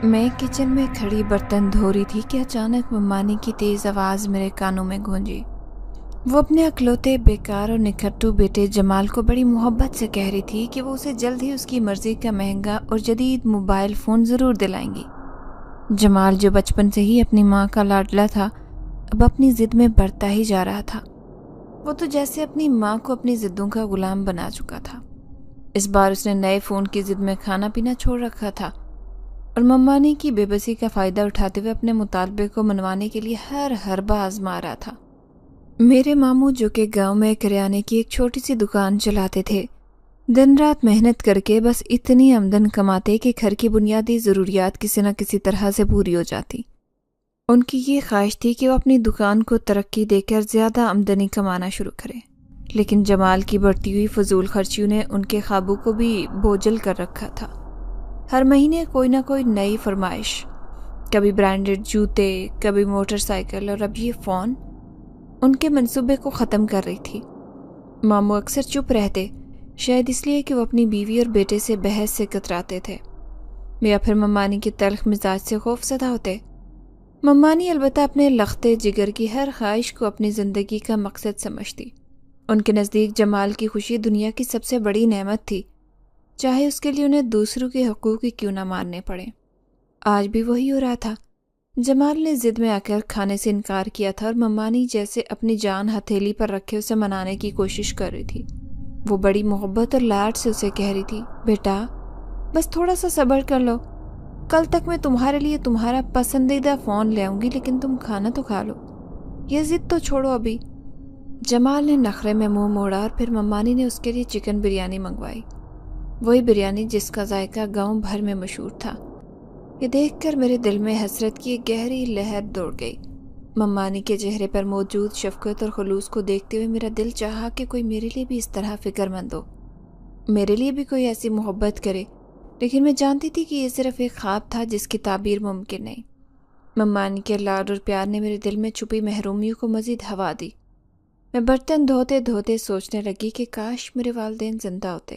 میں کچن میں کھڑی برتن دھو رہی تھی کہ اچانک ممانی کی تیز آواز میرے کانوں میں گونجی۔ وہ اپنے اکلوتے بیکار اور نکھٹو بیٹے جمال کو بڑی محبت سے کہہ رہی تھی کہ وہ اسے جلد ہی اس کی مرضی کا مہنگا اور جدید موبائل فون ضرور دلائیں گی۔ جمال جو بچپن سے ہی اپنی ماں کا لاڈلا تھا، اب اپنی ضد میں بڑھتا ہی جا رہا تھا۔ وہ تو جیسے اپنی ماں کو اپنی ضدوں کا غلام بنا چکا تھا۔ اس بار اس نے نئے فون کی ضد میں کھانا پینا چھوڑ رکھا تھا اور ممانی کی بے بسی کا فائدہ اٹھاتے ہوئے اپنے مطالبے کو منوانے کے لیے ہر حربہ آزما رہا تھا۔ میرے ماموں جو کہ گاؤں میں کریانے کی ایک چھوٹی سی دکان چلاتے تھے، دن رات محنت کر کے بس اتنی آمدن کماتے کہ گھر کی بنیادی ضروریات کسی نہ کسی طرح سے پوری ہو جاتی۔ ان کی یہ خواہش تھی کہ وہ اپنی دکان کو ترقی دے کر زیادہ آمدنی کمانا شروع کریں، لیکن جمال کی بڑھتی ہوئی فضول خرچیوں نے ان کے خوابوں کو بھی بوجھل کر رکھا تھا۔ ہر مہینے کوئی نہ کوئی نئی فرمائش، کبھی برانڈڈ جوتے، کبھی موٹر سائیکل اور اب یہ فون، ان کے منصوبے کو ختم کر رہی تھی۔ ماموں اکثر چپ رہتے، شاید اس لیے کہ وہ اپنی بیوی اور بیٹے سے بحث سے کتراتے تھے، یا پھر ممانی کے تلخ مزاج سے خوف زدہ ہوتے۔ ممانی البتہ اپنے لختے جگر کی ہر خواہش کو اپنی زندگی کا مقصد سمجھتی۔ ان کے نزدیک جمال کی خوشی دنیا کی سب سے بڑی نعمت تھی، چاہے اس کے لیے انہیں دوسروں کے حقوق ہی کیوں نہ ماننے پڑے۔ آج بھی وہی ہو رہا تھا۔ جمال نے ضد میں آ کر کھانے سے انکار کیا تھا اور ممانی جیسے اپنی جان ہتھیلی پر رکھے اسے منانے کی کوشش کر رہی تھی۔ وہ بڑی محبت اور لاڈ سے اسے کہہ رہی تھی، بیٹا بس تھوڑا سا صبر کر لو، کل تک میں تمہارے لیے تمہارا پسندیدہ فون لے آؤں گی، لیکن تم کھانا تو کھا لو، یہ ضد تو چھوڑو ابھی۔ جمال نے نخرے میں منہ موڑا اور پھر ممانی نے اس کے لیے چکن بریانی منگوائی، وہی بریانی جس کا ذائقہ گاؤں بھر میں مشہور تھا۔ یہ دیکھ کر میرے دل میں حسرت کی ایک گہری لہر دوڑ گئی۔ ممانی کے چہرے پر موجود شفقت اور خلوص کو دیکھتے ہوئے میرا دل چاہا کہ کوئی میرے لیے بھی اس طرح فکر مند ہو، میرے لیے بھی کوئی ایسی محبت کرے، لیکن میں جانتی تھی کہ یہ صرف ایک خواب تھا جس کی تعبیر ممکن نہیں۔ ممانی کے لاڈ اور پیار نے میرے دل میں چھپی محرومیوں کو مزید ہوا دی۔ میں برتن دھوتے دھوتے سوچنے لگی کہ کاش میرے والدین زندہ ہوتے،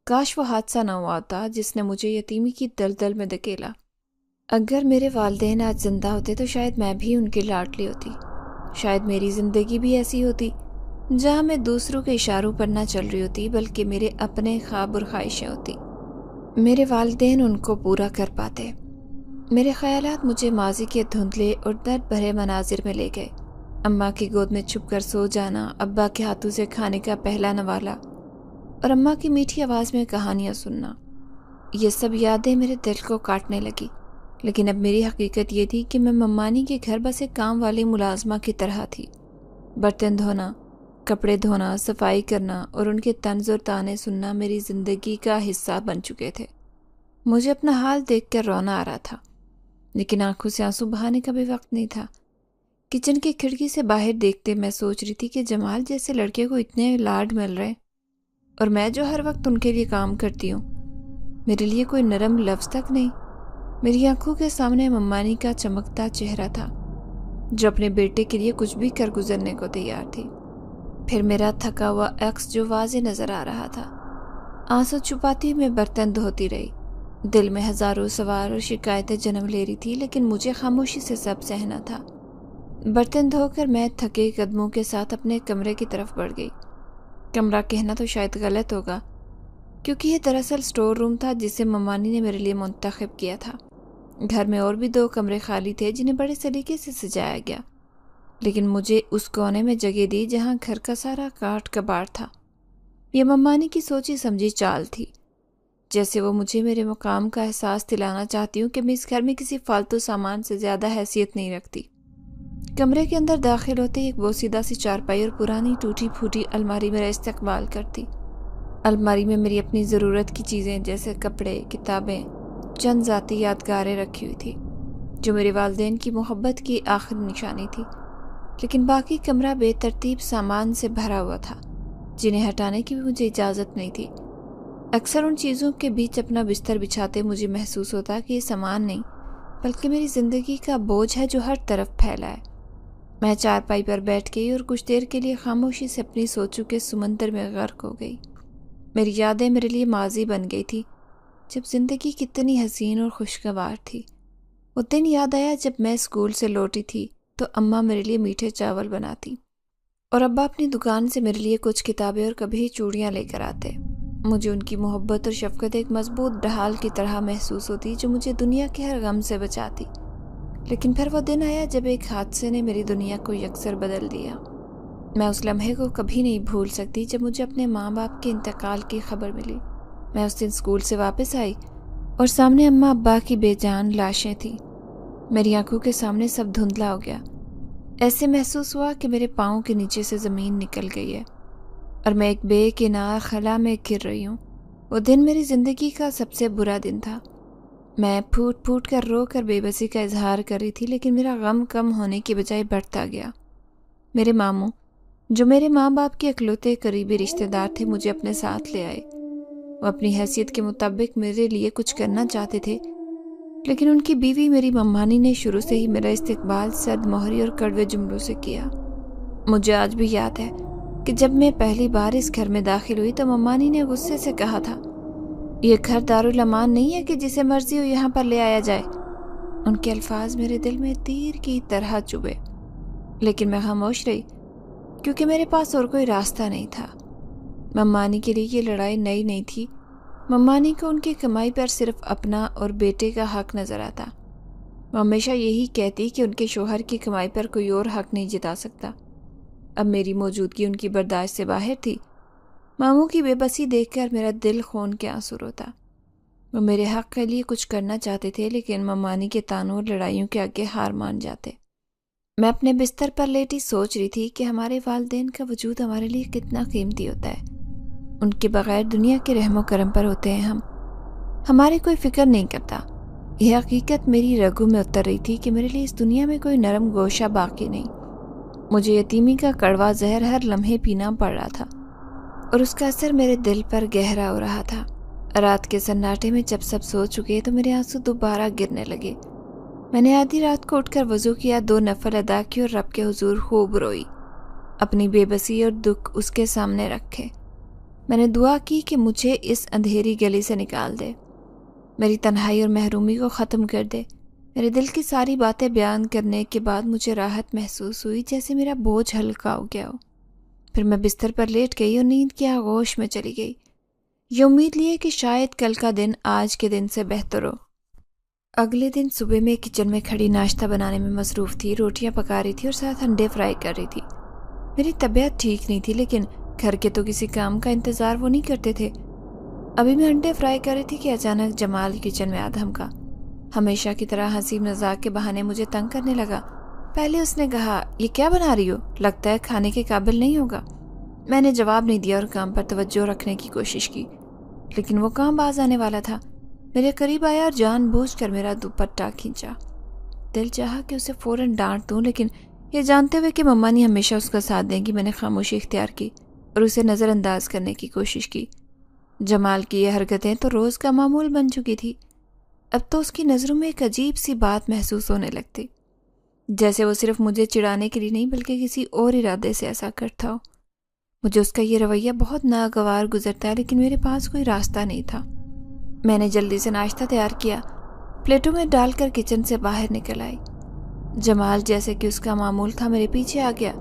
کاش وہ حادثہ نہ ہوا ہوتا جس نے مجھے یتیمی کی دلدل میں دھکیلا۔ اگر میرے والدین آج زندہ ہوتے تو شاید میں بھی ان کی لاڈلی ہوتی، شاید میری زندگی بھی ایسی ہوتی جہاں میں دوسروں کے اشاروں پر نہ چل رہی ہوتی بلکہ میرے اپنے خواب اور خواہشیں ہوتی۔ میرے والدین ان کو پورا کر پاتے۔ میرے خیالات مجھے ماضی کے دھندلے اور درد بھرے مناظر میں لے گئے۔ اماں کی گود میں چھپ کر سو جانا، ابا کے ہاتھوں سے کھانے کا پہلا نوالا اور اماں کی میٹھی آواز میں کہانیاں سننا، یہ سب یادیں میرے دل کو کاٹنے لگی۔ لیکن اب میری حقیقت یہ تھی کہ میں ممانی کے گھر بس ایک کام والی ملازمہ کی طرح تھی۔ برتن دھونا، کپڑے دھونا، صفائی کرنا اور ان کے طنز اور تانے سننا میری زندگی کا حصہ بن چکے تھے۔ مجھے اپنا حال دیکھ کر رونا آ رہا تھا، لیکن آنکھوں سے آنسو بہانے کا بھی وقت نہیں تھا۔ کچن کی کھڑکی سے باہر دیکھتے میں سوچ رہی تھی کہ جمال جیسے لڑکے کو اتنے لاڈ مل رہے، اور میں جو ہر وقت ان کے لیے کام کرتی ہوں، میرے لیے کوئی نرم لفظ تک نہیں۔ میری آنکھوں کے سامنے ممانی کا چمکتا چہرہ تھا جو اپنے بیٹے کے لیے کچھ بھی کر گزرنے کو تیار تھی، پھر میرا تھکا ہوا عکس جو واضح نظر آ رہا تھا۔ آنسو چھپاتی میں برتن دھوتی رہی، دل میں ہزاروں سوال اور شکایتیں جنم لے رہی تھی، لیکن مجھے خاموشی سے سب سہنا تھا۔ برتن دھو کر میں تھکے قدموں کے ساتھ اپنے کمرے کی طرف بڑھ گئی۔ کمرہ کہنا تو شاید غلط ہوگا، کیونکہ یہ دراصل اسٹور روم تھا جسے ممانی نے میرے لیے منتخب کیا تھا۔ گھر میں اور بھی 2 کمرے خالی تھے جنہیں بڑے سلیقے سے سجایا گیا، لیکن مجھے اس کونے میں جگہ دی جہاں گھر کا سارا کاٹ کباڑ تھا۔ یہ ممانی کی سوچی سمجھی چال تھی، جیسے وہ مجھے میرے مقام کا احساس دلانا چاہتی ہوں کہ میں اس گھر میں کسی فالتو سامان سے زیادہ حیثیت نہیں رکھتی۔ کمرے کے اندر داخل ہوتے ایک بوسیدہ سی چارپائی اور پرانی ٹوٹی پھوٹی الماری میرا استقبال کرتی۔ الماری میں میری اپنی ضرورت کی چیزیں جیسے کپڑے، کتابیں، چند ذاتی یادگاریں رکھی ہوئی تھی جو میرے والدین کی محبت کی آخری نشانی تھی، لیکن باقی کمرہ بے ترتیب سامان سے بھرا ہوا تھا جنہیں ہٹانے کی بھی مجھے اجازت نہیں تھی۔ اکثر ان چیزوں کے بیچ اپنا بستر بچھاتے مجھے محسوس ہوتا کہ یہ سامان نہیں بلکہ میری زندگی کا بوجھ ہے جو ہر طرف پھیلا ہے۔ میں چارپائی پر بیٹھ گئی اور کچھ دیر کے لیے خاموشی سے اپنی سوچوں کے سمندر میں غرق ہو گئی۔ میری یادیں میرے لیے ماضی بن گئی تھی جب زندگی کتنی حسین اور خوشگوار تھی۔ وہ دن یاد آیا جب میں اسکول سے لوٹی تھی تو اماں میرے لیے میٹھے چاول بناتی اور ابا اپنی دکان سے میرے لیے کچھ کتابیں اور کبھی چوڑیاں لے کر آتے۔ مجھے ان کی محبت اور شفقت ایک مضبوط ڈھال کی طرح محسوس ہوتی جو مجھے دنیا کے ہر غم سے بچاتی۔ لیکن پھر وہ دن آیا جب ایک حادثے نے میری دنیا کو یکسر بدل دیا۔ میں اس لمحے کو کبھی نہیں بھول سکتی جب مجھے اپنے ماں باپ کے انتقال کی خبر ملی۔ میں اس دن اسکول سے واپس آئی اور سامنے اماں ابا کی بے جان لاشیں تھیں۔ میری آنکھوں کے سامنے سب دھندلا ہو گیا۔ ایسے محسوس ہوا کہ میرے پاؤں کے نیچے سے زمین نکل گئی ہے اور میں ایک بے کنار خلا میں گر رہی ہوں۔ وہ دن میری زندگی کا سب سے برا دن تھا۔ میں پھوٹ پھوٹ کر رو کر بے بسی کا اظہار کر رہی تھی، لیکن میرا غم کم ہونے کی بجائے بڑھتا گیا۔ میرے ماموں، جو میرے ماں باپ کے اکلوتے قریبی رشتہ دار تھے، مجھے اپنے ساتھ لے آئے۔ وہ اپنی حیثیت کے مطابق میرے لیے کچھ کرنا چاہتے تھے، لیکن ان کی بیوی میری ممانی نے شروع سے ہی میرا استقبال سرد مہری اور کڑوے جملوں سے کیا۔ مجھے آج بھی یاد ہے کہ جب میں پہلی بار اس گھر میں داخل ہوئی تو ممانی نے غصے سے کہا تھا، یہ گھر دارالامان نہیں ہے کہ جسے مرضی ہو یہاں پر لے آیا جائے۔ ان کے الفاظ میرے دل میں تیر کی طرح چبھے، لیکن میں خاموش رہی کیونکہ میرے پاس اور کوئی راستہ نہیں تھا۔ ممانی کے لیے یہ لڑائی نئی نہیں تھی۔ ممانی کو ان کی کمائی پر صرف اپنا اور بیٹے کا حق نظر آتا۔ وہ ہمیشہ یہی کہتی کہ ان کے شوہر کی کمائی پر کوئی اور حق نہیں جتا سکتا۔ اب میری موجودگی ان کی برداشت سے باہر تھی۔ ماموں کی بے بسی دیکھ کر میرا دل خون کے آنسو روتا۔ وہ میرے حق کے لیے کچھ کرنا چاہتے تھے، لیکن ممانی کے تانوں اور لڑائیوں کے آگے ہار مان جاتے۔ میں اپنے بستر پر لیٹی سوچ رہی تھی کہ ہمارے والدین کا وجود ہمارے لیے کتنا قیمتی ہوتا ہے۔ ان کے بغیر دنیا کے رحم و کرم پر ہوتے ہیں ہماری کوئی فکر نہیں کرتا۔ یہ حقیقت میری رگوں میں اتر رہی تھی کہ میرے لیے اس دنیا میں کوئی نرم گوشہ باقی نہیں۔ مجھے یتیمی کا کڑوا زہر ہر لمحے پینا پڑ رہا تھا اور اس کا اثر میرے دل پر گہرا ہو رہا تھا۔ رات کے سناٹے میں جب سب سو چکے تو میرے آنسو دوبارہ گرنے لگے۔ میں نے آدھی رات کو اٹھ کر وضو کیا، 2 نفل ادا کی اور رب کے حضور خوب روئی، اپنی بے بسی اور دکھ اس کے سامنے رکھے۔ میں نے دعا کی کہ مجھے اس اندھیری گلی سے نکال دے، میری تنہائی اور محرومی کو ختم کر دے۔ میرے دل کی ساری باتیں بیان کرنے کے بعد مجھے راحت محسوس ہوئی، جیسے میرا بوجھ ہلکا ہو گیا ہو۔ پھر میں بستر پر لیٹ گئی اور نیند کی آغوش میں چلی گئی، یہ امید لیے کہ شاید کل کا دن آج کے دن سے بہتر ہو۔ اگلے دن صبح میں کچن میں کھڑی ناشتہ بنانے میں مصروف تھی، روٹیاں پکا رہی تھی اور ساتھ انڈے فرائی کر رہی تھی۔ میری طبیعت ٹھیک نہیں تھی، لیکن گھر کے تو کسی کام کا انتظار وہ نہیں کرتے تھے۔ ابھی میں انڈے فرائی کر رہی تھی کہ اچانک جمال کچن میں آ دھمکا۔ ہمیشہ کی طرح ہنسی مذاق کے بہانے مجھے تنگ کرنے لگا۔ پہلے اس نے کہا، یہ کیا بنا رہی ہو؟ لگتا ہے کھانے کے قابل نہیں ہوگا۔ میں نے جواب نہیں دیا اور کام پر توجہ رکھنے کی کوشش کی، لیکن وہ کام باز آنے والا تھا۔ میرے قریب آیا اور جان بوجھ کر میرا دوپٹہ کھینچا۔ دل چاہا کہ اسے فوراً ڈانٹ دوں، لیکن یہ جانتے ہوئے کہ ممانی ہمیشہ اس کا ساتھ دیں گی، میں نے خاموشی اختیار کی اور اسے نظر انداز کرنے کی کوشش کی۔ جمال کی یہ حرکتیں تو روز کا معمول بن چکی تھی۔ اب تو اس کی نظروں میں ایک عجیب سی بات محسوس ہونے لگتی، جیسے وہ صرف مجھے چڑھانے کے لیے نہیں بلکہ کسی اور ارادے سے ایسا کرتا ہو۔ مجھے اس کا یہ رویہ بہت ناگوار گزرتا ہے، لیکن میرے پاس کوئی راستہ نہیں تھا۔ میں نے جلدی سے ناشتہ تیار کیا، پلیٹوں میں ڈال کر کچن سے باہر نکل آئی۔ جمال جیسے کہ اس کا معمول تھا میرے پیچھے آ گیا۔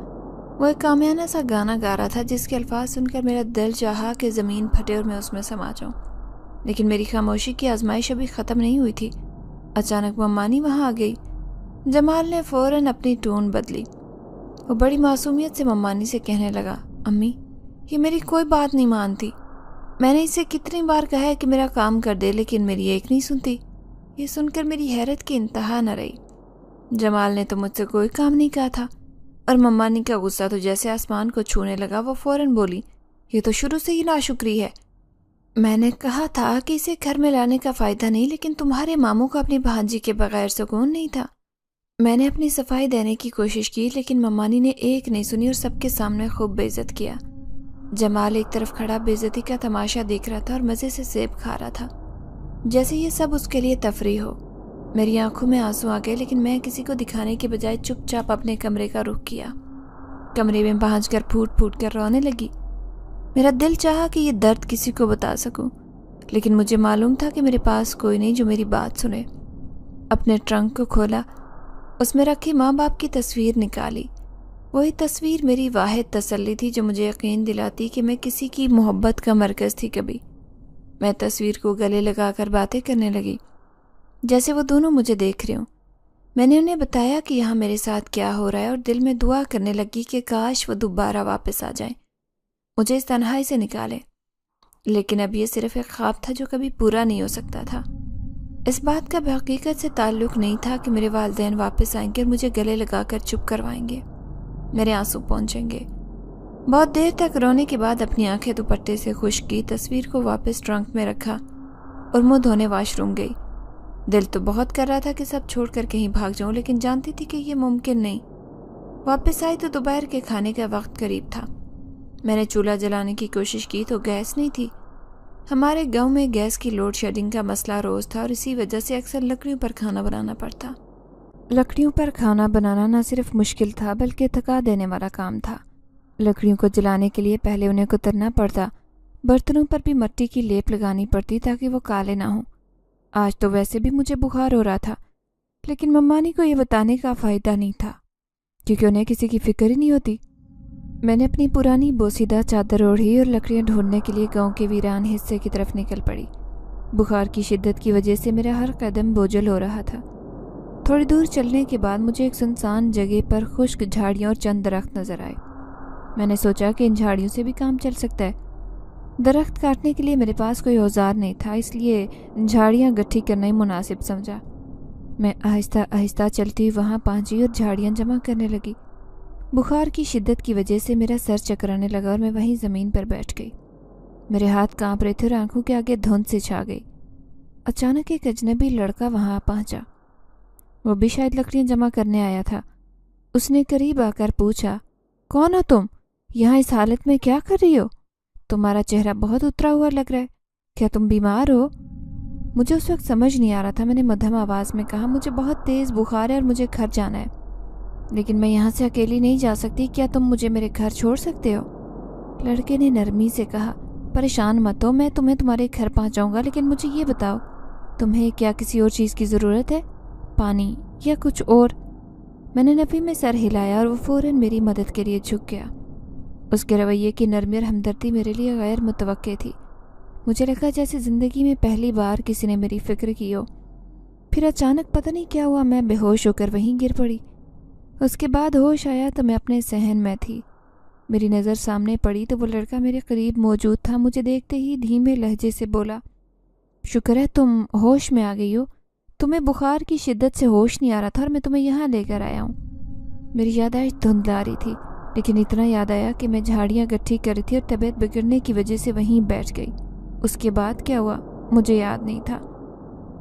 وہ ایک کامیانہ سا گانا گا رہا تھا جس کے الفاظ سن کر میرا دل چاہا کہ زمین پھٹے اور میں اس میں سما جاؤں، لیکن میری خاموشی کی آزمائش ابھی ختم نہیں ہوئی تھی۔ اچانک ممانی وہاں آ گئی۔ جمال نے فوراً اپنی ٹون بدلی۔ وہ بڑی معصومیت سے ممانی سے کہنے لگا، امی، یہ میری کوئی بات نہیں مانتی۔ میں نے اسے کتنی بار کہا ہے کہ میرا کام کر دے، لیکن میری ایک نہیں سنتی۔ یہ سن کر میری حیرت کی انتہا نہ رہی۔ جمال نے تو مجھ سے کوئی کام نہیں کہا تھا، اور ممانی کا غصہ تو جیسے آسمان کو چھونے لگا۔ وہ فوراً بولی، یہ تو شروع سے ہی ناشکری ہے۔ میں نے کہا تھا کہ اسے گھر میں لانے کا فائدہ نہیں، لیکن تمہارے ماموں کو اپنی بھانجی کے بغیر سکون نہیں تھا۔ میں نے اپنی صفائی دینے کی کوشش کی، لیکن ممانی نے ایک نہیں سنی اور سب کے سامنے خوب بے عزت کیا۔ جمال ایک طرف کھڑا بے عزتی کا تماشا دیکھ رہا تھا اور مزے سے سیب کھا رہا تھا، جیسے یہ سب اس کے لیے تفریح ہو۔ میری آنکھوں میں آنسو آ گئے، لیکن میں کسی کو دکھانے کے بجائے چپ چاپ اپنے کمرے کا رخ کیا۔ کمرے میں پہنچ کر پھوٹ پھوٹ کر رونے لگی۔ میرا دل چاہا کہ یہ درد کسی کو بتا سکوں، لیکن مجھے معلوم تھا کہ میرے پاس کوئی نہیں جو میری بات سنے۔ اپنے ٹرنک کو کھولا، اس میں رکھی ماں باپ کی تصویر نکالی۔ وہی تصویر میری واحد تسلی تھی جو مجھے یقین دلاتی کہ میں کسی کی محبت کا مرکز تھی کبھی۔ میں تصویر کو گلے لگا کر باتیں کرنے لگی جیسے وہ دونوں مجھے دیکھ رہے ہوں۔ میں نے انہیں بتایا کہ یہاں میرے ساتھ کیا ہو رہا ہے اور دل میں دعا کرنے لگی کہ کاش وہ دوبارہ واپس آ جائیں، مجھے اس تنہائی سے نکالیں۔ لیکن اب یہ صرف ایک خواب تھا جو کبھی پورا نہیں ہو سکتا تھا۔ اس بات کا بحقیقت سے تعلق نہیں تھا کہ میرے والدین واپس آئیں گے اور مجھے گلے لگا کر چپ کروائیں گے، میرے آنسو پہنچیں گے۔ بہت دیر تک رونے کے بعد اپنی آنکھیں دوپٹے سے خشک کی، تصویر کو واپس ٹرنک میں رکھا اور منہ دھونے واش روم گئی۔ دل تو بہت کر رہا تھا کہ سب چھوڑ کر کہیں بھاگ جاؤں، لیکن جانتی تھی کہ یہ ممکن نہیں۔ واپس آئی تو دوپہر کے کھانے کا وقت قریب تھا۔ میں نے چولہا جلانے کی کوشش کی تو گیس نہیں تھی۔ ہمارے گاؤں میں گیس کی لوڈ شیڈنگ کا مسئلہ روز تھا اور اسی وجہ سے اکثر لکڑیوں پر کھانا بنانا پڑتا۔ لکڑیوں پر کھانا بنانا نہ صرف مشکل تھا بلکہ تھکا دینے والا کام تھا۔ لکڑیوں کو جلانے کے لیے پہلے انہیں کترنا پڑتا، برتنوں پر بھی مٹی کی لیپ لگانی پڑتی تاکہ وہ کالے نہ ہوں۔ آج تو ویسے بھی مجھے بخار ہو رہا تھا، لیکن ممانی کو یہ بتانے کا فائدہ نہیں تھا کیونکہ انہیں کسی کی فکر ہی نہیں ہوتی۔ میں نے اپنی پرانی بوسیدہ چادر اوڑھی اور لکڑیاں ڈھونڈنے کے لیے گاؤں کے ویران حصے کی طرف نکل پڑی۔ بخار کی شدت کی وجہ سے میرا ہر قدم بوجھل ہو رہا تھا۔ تھوڑی دور چلنے کے بعد مجھے ایک سنسان جگہ پر خشک جھاڑیاں اور چند درخت نظر آئے۔ میں نے سوچا کہ ان جھاڑیوں سے بھی کام چل سکتا ہے۔ درخت کاٹنے کے لیے میرے پاس کوئی اوزار نہیں تھا، اس لیے جھاڑیاں گٹھی کرنا ہی مناسب سمجھا۔ میں آہستہ آہستہ چلتی وہاں پہنچی اور جھاڑیاں جمع کرنے لگی۔ بخار کی شدت کی وجہ سے میرا سر چکرانے لگا اور میں وہیں زمین پر بیٹھ گئی۔ میرے ہاتھ کانپ رہے تھے اور آنکھوں کے آگے دھند سے چھا گئی۔ اچانک ایک اجنبی لڑکا وہاں پہنچا۔ وہ بھی شاید لکڑیاں جمع کرنے آیا تھا۔ اس نے قریب آ کر پوچھا، کون ہو تم؟ یہاں اس حالت میں کیا کر رہی ہو؟ تمہارا چہرہ بہت اترا ہوا لگ رہا ہے، کیا تم بیمار ہو؟ مجھے اس وقت سمجھ نہیں آ رہا تھا۔ میں نے مدھم آواز میں کہا، مجھے بہت تیز بخار ہے اور مجھے گھر جانا ہے، لیکن میں یہاں سے اکیلی نہیں جا سکتی، کیا تم مجھے میرے گھر چھوڑ سکتے ہو؟ لڑکے نے نرمی سے کہا، پریشان مت ہو، میں تمہیں تمہارے گھر پہنچاؤں گا، لیکن مجھے یہ بتاؤ تمہیں کیا کسی اور چیز کی ضرورت ہے، پانی یا کچھ اور؟ میں نے نفی میں سر ہلایا اور وہ فوراً میری مدد کے لیے جھک گیا۔ اس کے رویے کی نرمی اور ہمدردی میرے لیے غیر متوقع تھی۔ مجھے لگا جیسے زندگی میں پہلی بار کسی نے میری فکر کی ہو۔ پھر اچانک پتہ نہیں کیا ہوا، میں بے ہوش ہو کر وہیں گر پڑی۔ اس کے بعد ہوش آیا تو میں اپنے صحن میں تھی۔ میری نظر سامنے پڑی تو وہ لڑکا میرے قریب موجود تھا۔ مجھے دیکھتے ہی دھیمے لہجے سے بولا، شکر ہے تم ہوش میں آ گئی ہو، تمہیں بخار کی شدت سے ہوش نہیں آ رہا تھا اور میں تمہیں یہاں لے کر آیا ہوں۔ میری یادداشت دھندلا رہی تھی، لیکن اتنا یاد آیا کہ میں جھاڑیاں گٹھی کر رہی تھی اور طبیعت بگڑنے کی وجہ سے وہیں بیٹھ گئی۔ اس کے بعد کیا ہوا مجھے یاد نہیں تھا۔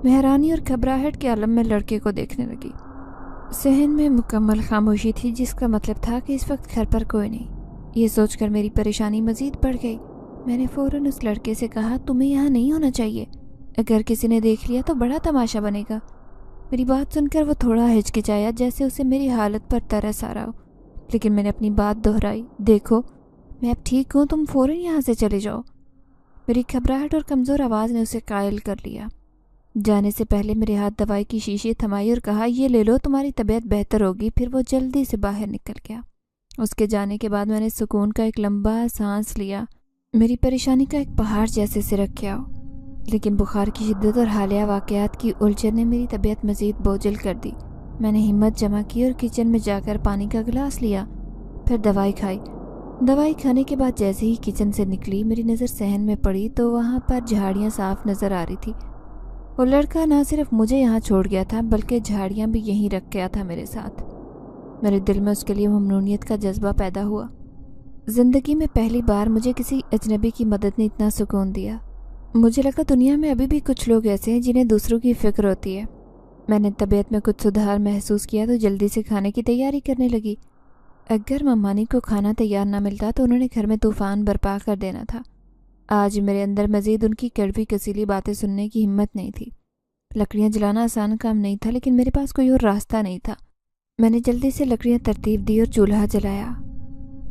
میں حیرانی اور گھبراہٹ کے عالم میں لڑکے کو دیکھنے لگی۔ صحن میں مکمل خاموشی تھی، جس کا مطلب تھا کہ اس وقت گھر پر کوئی نہیں۔ یہ سوچ کر میری پریشانی مزید بڑھ گئی۔ میں نے فوراً اس لڑکے سے کہا، تمہیں یہاں نہیں ہونا چاہیے، اگر کسی نے دیکھ لیا تو بڑا تماشا بنے گا۔ میری بات سن کر وہ تھوڑا ہچکچایا جیسے اسے میری حالت پر ترس آ رہا ہو، لیکن میں نے اپنی بات دہرائی، دیکھو میں اب ٹھیک ہوں، تم فوراً یہاں سے چلے جاؤ۔ میری گھبراہٹ اور کمزور آواز نے اسے قائل کر لیا۔ جانے سے پہلے میرے ہاتھ دوائی کی شیشی تھمائی اور کہا، یہ لے لو، تمہاری طبیعت بہتر ہوگی۔ پھر وہ جلدی سے باہر نکل گیا۔ اس کے جانے کے بعد میں نے سکون کا ایک لمبا سانس لیا۔ میری پریشانی کا ایک پہاڑ جیسے سرک گیا، لیکن بخار کی شدت اور حالیہ واقعات کی الجھن نے میری طبیعت مزید بوجھل کر دی۔ میں نے ہمت جمع کی اور کچن میں جا کر پانی کا گلاس لیا، پھر دوائی کھائی۔ دوائی کھانے کے بعد جیسے ہی کچن سے نکلی، میری نظر صحن میں پڑی تو وہاں پر جھاڑیاں صاف نظر آ رہی تھی۔ وہ لڑکا نہ صرف مجھے یہاں چھوڑ گیا تھا بلکہ جھاڑیاں بھی یہیں رکھ گیا تھا میرے ساتھ۔ میرے دل میں اس کے لیے ممنونیت کا جذبہ پیدا ہوا۔ زندگی میں پہلی بار مجھے کسی اجنبی کی مدد نے اتنا سکون دیا۔ مجھے لگا دنیا میں ابھی بھی کچھ لوگ ایسے ہیں جنہیں دوسروں کی فکر ہوتی ہے۔ میں نے طبیعت میں کچھ سدھار محسوس کیا تو جلدی سے کھانے کی تیاری کرنے لگی۔ اگر ممانی کو کھانا تیار نہ ملتا تو انہوں نے گھر میں طوفان برپا کر دینا تھا۔ آج میرے اندر مزید ان کی کڑوی کسیلی باتیں سننے کی ہمت نہیں تھی۔ لکڑیاں جلانا آسان کام نہیں تھا، لیکن میرے پاس کوئی اور راستہ نہیں تھا۔ میں نے جلدی سے لکڑیاں ترتیب دی اور چولہا جلایا۔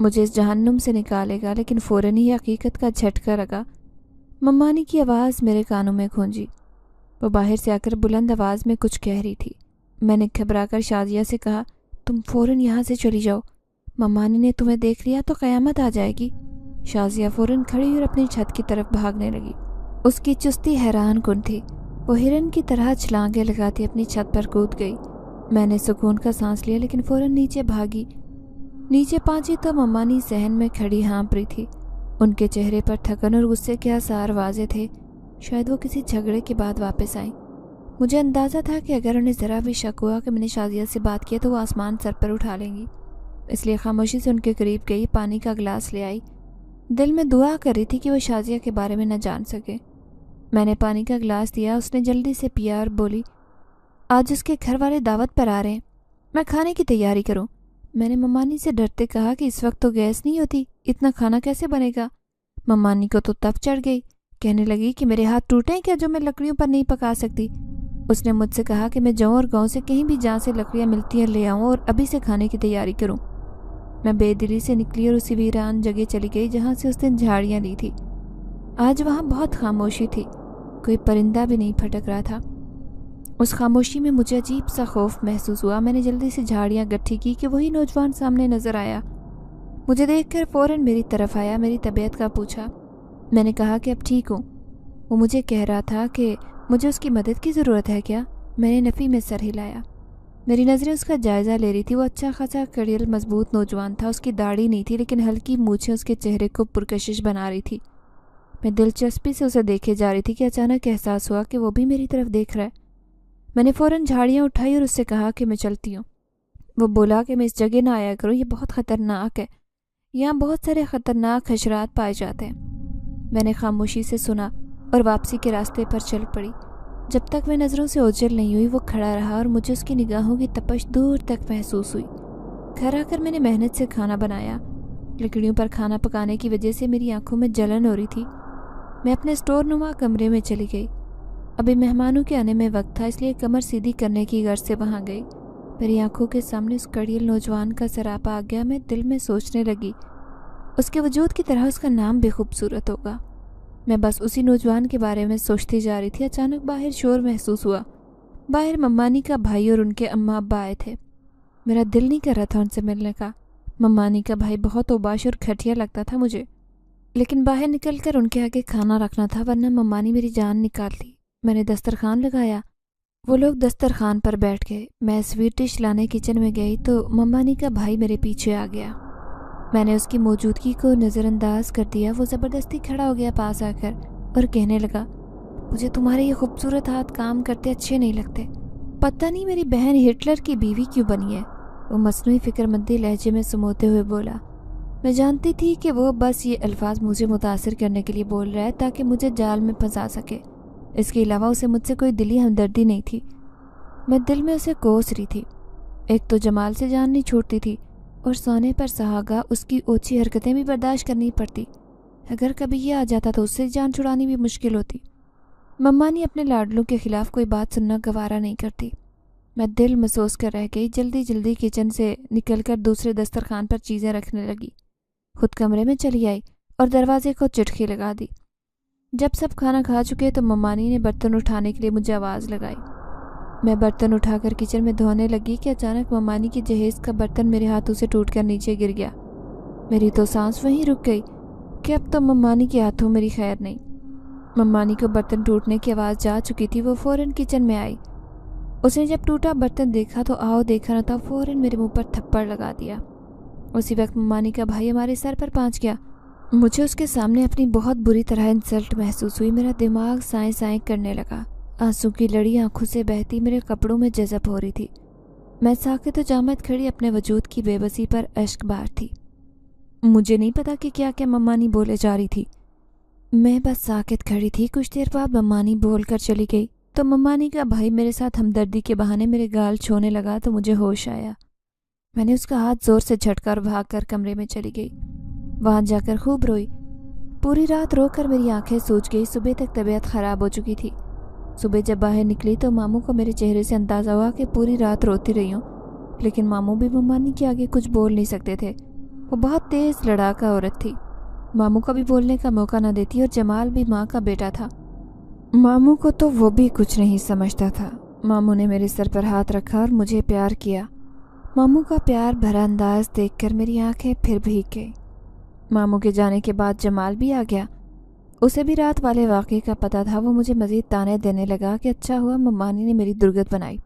مجھے اس جہنم سے نکالے گا، لیکن فوراً ہی حقیقت کا جھٹکا لگا۔ ممانی کی آواز میرے کانوں میں گونجی۔ وہ باہر سے آ کر بلند آواز میں کچھ کہہ رہی تھی۔ میں نے گھبرا کر شازیہ سے کہا، تم فوراً یہاں سے چلی جاؤ، ممانی نے تمہیں دیکھ لیا تو قیامت آ جائے گی۔ شازیہ فوراً کھڑی اور اپنی چھت کی طرف بھاگنے لگی۔ اس کی چستی حیران کن تھی۔ وہ ہرن کی طرح چھلانگیں لگاتی اپنی چھت پر کود گئی۔ میں نے سکون کا سانس لیا، لیکن فوراً نیچے بھاگی۔ نیچے پہنچی تو ممانی صحن میں کھڑی ہانپ رہی تھی۔ ان کے چہرے پر تھکن اور غصے کے آثار واضح تھے۔ شاید وہ کسی جھگڑے کے بعد واپس آئیں۔ مجھے اندازہ تھا کہ اگر انہیں ذرا بھی شک ہوا کہ میں نے شازیہ سے بات کیا تو وہ آسمان سر پر اٹھا لیں گی، اس لیے خاموشی سے ان کے قریب گئی، پانی کا گلاس لے آئی۔ دل میں دعا کر رہی تھی کہ وہ شازیہ کے بارے میں نہ جان سکے۔ میں نے پانی کا گلاس دیا، اس نے جلدی سے پیا اور بولی، آج اس کے گھر والے دعوت پر آ رہے ہیں، میں کھانے کی تیاری کروں۔ میں نے ممانی سے ڈرتے کہا کہ اس وقت تو گیس نہیں ہوتی، اتنا کھانا کیسے بنے گا؟ ممانی کو تو تب چڑھ گئی، کہنے لگی کہ میرے ہاتھ ٹوٹیں کیا جو میں لکڑیوں پر نہیں پکا سکتی۔ اس نے مجھ سے کہا کہ میں جاؤں اور گاؤں سے کہیں بھی جہاں سے لکڑیاں ملتی ہیں لے آؤں اور ابھی سے کھانے کی تیاری کروں۔ میں بے دلی سے نکلی اور اسی ویران جگہ چلی گئی جہاں سے اس دن جھاڑیاں لی تھی۔ آج وہاں بہت خاموشی تھی، کوئی پرندہ بھی نہیں پھٹک رہا تھا۔ اس خاموشی میں مجھے عجیب سا خوف محسوس ہوا۔ میں نے جلدی سے جھاڑیاں گٹھی کی کہ وہی نوجوان سامنے نظر آیا۔ مجھے دیکھ کر فوراً میری طرف آیا، میری طبیعت کا پوچھا۔ میں نے کہا کہ اب ٹھیک ہوں۔ وہ مجھے کہہ رہا تھا کہ مجھے اس کی مدد کی ضرورت ہے کیا؟ میں نے نفی میں سر ہلایا۔ میری نظریں اس کا جائزہ لے رہی تھی۔ وہ اچھا خاصا کڑیل مضبوط نوجوان تھا، اس کی داڑھی نہیں تھی لیکن ہلکی مونچھیں اس کے چہرے کو پرکشش بنا رہی تھی۔ میں دلچسپی سے اسے دیکھے جا رہی تھی کہ اچانک احساس ہوا کہ وہ بھی میری طرف دیکھ رہا ہے۔ میں نے فوراً جھاڑیاں اٹھائی اور اس سے کہا کہ میں چلتی ہوں۔ وہ بولا کہ میں اس جگہ نہ آیا کروں، یہ بہت خطرناک ہے، یہاں بہت سارے خطرناک حشرات پائے جاتے ہیں۔ میں نے خاموشی سے سنا اور واپسی کے راستے پر چل پڑی۔ جب تک میں نظروں سے اوجھل نہیں ہوئی وہ کھڑا رہا اور مجھے اس کی نگاہوں کی تپش دور تک محسوس ہوئی۔ گھر آ کر میں نے محنت سے کھانا بنایا۔ لکڑیوں پر کھانا پکانے کی وجہ سے میری آنکھوں میں جلن ہو رہی تھی۔ میں اپنے اسٹور نما کمرے میں چلی گئی۔ ابھی مہمانوں کے آنے میں وقت تھا، اس لیے کمر سیدھی کرنے کی غرض سے وہاں گئی۔ میری آنکھوں کے سامنے اس کڑیل نوجوان کا سراپا آ گیا۔ میں دل میں سوچنے لگی، اس کے وجود کی طرح اس کا نام بھی خوبصورت ہوگا۔ میں بس اسی نوجوان کے بارے میں سوچتی جا رہی تھی۔ اچانک باہر شور محسوس ہوا۔ باہر ممانی کا بھائی اور ان کے اماں ابا آئے تھے۔ میرا دل نہیں کر رہا تھا ان سے ملنے کا۔ ممانی کا بھائی بہت اوباش اور گھٹیا لگتا تھا مجھے، لیکن باہر نکل کر ان کے آگے کھانا رکھنا تھا ورنہ ممانی میری جان نکالتی۔ میں نے دسترخوان لگایا، وہ لوگ دسترخوان پر بیٹھ گئے۔ میں سویٹ ڈش لانے کچن میں گئی تو ممانی کا بھائی میرے پیچھے آ گیا۔ میں نے اس کی موجودگی کو نظر انداز کر دیا۔ وہ زبردستی کھڑا ہو گیا پاس آ کر اور کہنے لگا، مجھے تمہارے یہ خوبصورت ہاتھ کام کرتے اچھے نہیں لگتے۔ پتہ نہیں میری بہن ہٹلر کی بیوی کیوں بنی ہے، وہ مصنوعی فکر مندی لہجے میں سموتے ہوئے بولا۔ میں جانتی تھی کہ وہ بس یہ الفاظ مجھے متاثر کرنے کے لیے بول رہا ہے تاکہ مجھے جال میں پھنسا سکے۔ اس کے علاوہ اسے مجھ سے کوئی دلی ہمدردی نہیں تھی۔ میں دل میں اسے کوس رہی تھی۔ ایک تو جمال سے جان نہیں چھوڑتی تھی اور سونے پر سہاگا اس کی اوچھی حرکتیں بھی برداشت کرنی پڑتی۔ اگر کبھی یہ آ جاتا تو اس سے جان چھڑانی بھی مشکل ہوتی۔ ممانی اپنے لاڈلوں کے خلاف کوئی بات سننا گوارا نہیں کرتی۔ میں دل محسوس کر رہ گئی۔ جلدی جلدی کچن سے نکل کر دوسرے دسترخوان پر چیزیں رکھنے لگی۔ خود کمرے میں چلی آئی اور دروازے کو چٹکی لگا دی۔ جب سب کھانا کھا چکے تو ممانی نے برتن اٹھانے کے لیے مجھے آواز لگائی۔ میں برتن اٹھا کر کچن میں دھونے لگی کہ اچانک ممانی کی جہیز کا برتن میرے ہاتھوں سے ٹوٹ کر نیچے گر گیا۔ میری تو سانس وہیں رک گئی کہ اب تو ممانی کے ہاتھوں میری خیر نہیں۔ ممانی کو برتن ٹوٹنے کی آواز جا چکی تھی۔ وہ فوراً کچن میں آئی۔ اس نے جب ٹوٹا برتن دیکھا تو آؤ دیکھا نہ تھا، فوراً میرے منہ پر تھپڑ لگا دیا۔ اسی وقت ممانی کا بھائی ہمارے سر پر پہنچ گیا۔ مجھے اس کے سامنے اپنی بہت بری طرح انسلٹ محسوس ہوئی۔ میرا دماغ سائیں سائیں کرنے لگا، آنسو کی لڑی آنکھوں سے بہتی میرے کپڑوں میں جذب ہو رہی تھی۔ میں ساکت و جامد کھڑی اپنے وجود کی بے بسی پر اشک بار تھی۔ مجھے نہیں پتا کہ کیا کیا ممانی بولے جا رہی تھی۔ میں بس ساکت کھڑی تھی۔ کچھ دیر بعد ممانی بول کر چلی گئی تو ممانی کا بھائی میرے ساتھ ہمدردی کے بہانے میرے گال چھونے لگا تو مجھے ہوش آیا۔ میں نے اس کا ہاتھ زور سے جھٹکا اور بھاگ کر کمرے میں چلی گئی۔ وہاں جا کر خوب روئی۔ پوری رات رو کر میری آنکھیں سوج گئی۔ صبح تک طبیعت خراب ہو چکی تھی۔ صبح جب باہر نکلی تو ماموں کو میرے چہرے سے اندازہ ہوا کہ پوری رات روتی رہی ہوں، لیکن ماموں بھی ممانی کے آگے کچھ بول نہیں سکتے تھے۔ وہ بہت تیز لڑاکا عورت تھی، ماموں کا بھی بولنے کا موقع نہ دیتی، اور جمال بھی ماں کا بیٹا تھا۔ ماموں کو تو وہ بھی کچھ نہیں سمجھتا تھا۔ ماموں نے میرے سر پر ہاتھ رکھا اور مجھے پیار کیا۔ ماموں کا پیار بھرا انداز دیکھ کر میری آنکھیں پھر بھیگ گئی۔ ماموں کے جانے کے بعد جمال بھی آ گیا۔ اسے بھی رات والے واقعے کا پتہ تھا۔ وہ مجھے مزید تانے دینے لگا کہ اچھا ہوا ممانی نے میری درگت بنائی۔